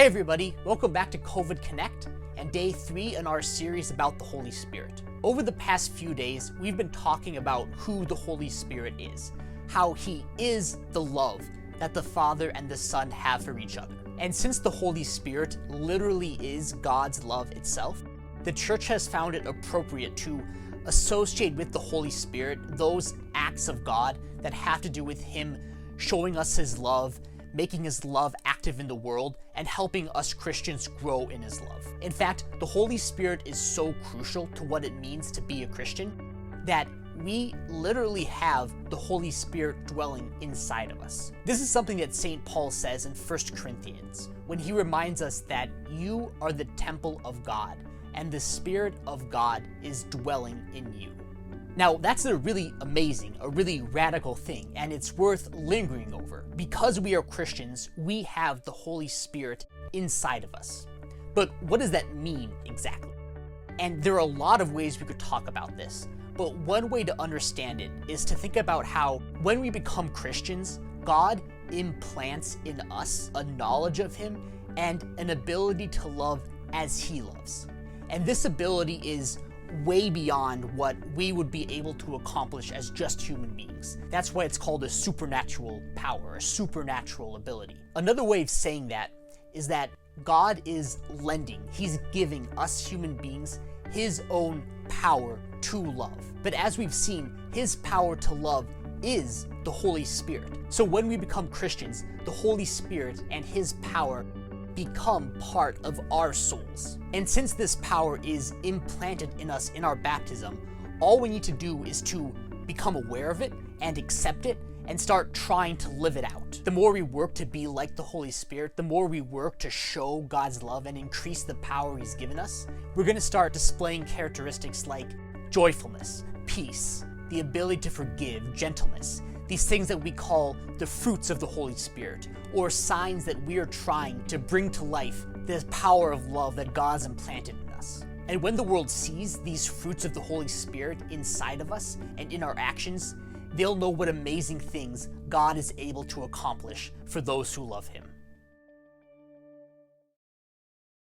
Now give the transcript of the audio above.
Hey everybody, welcome back to COVID Connect and day 3 in our series about the Holy Spirit. Over the past few days, we've been talking about who the Holy Spirit is, how he is the love that the Father and the Son have for each other. And since the Holy Spirit literally is God's love itself, the Church has found it appropriate to associate with the Holy Spirit those acts of God that have to do with him showing us his love, making his love active in the world, and helping us Christians grow in his love. In fact, the Holy Spirit is so crucial to what it means to be a Christian that we literally have the Holy Spirit dwelling inside of us. This is something that St. Paul says in 1 Corinthians, when he reminds us that you are the temple of God, and the Spirit of God is dwelling in you. Now, that's a really amazing, a really radical thing, and it's worth lingering over. Because we are Christians, we have the Holy Spirit inside of us. But what does that mean exactly? And there are a lot of ways we could talk about this, but one way to understand it is to think about how when we become Christians, God implants in us a knowledge of him and an ability to love as he loves. And this ability is way beyond what we would be able to accomplish as just human beings. That's why it's called a supernatural power, a supernatural ability. Another way of saying that is that God is lending, he's giving us human beings his own power to love. But as we've seen, his power to love is the Holy Spirit. So when we become Christians, the Holy Spirit and his power become part of our souls. And since this power is implanted in us in our baptism, all we need to do is to become aware of it and accept it and start trying to live it out. The more we work to be like the Holy Spirit, the more we work to show God's love and increase the power he's given us, we're going to start displaying characteristics like joyfulness, peace, the ability to forgive, gentleness, these things that we call the fruits of the Holy Spirit, or signs that we are trying to bring to life the power of love that God's implanted in us. And when the world sees these fruits of the Holy Spirit inside of us and in our actions, they'll know what amazing things God is able to accomplish for those who love him.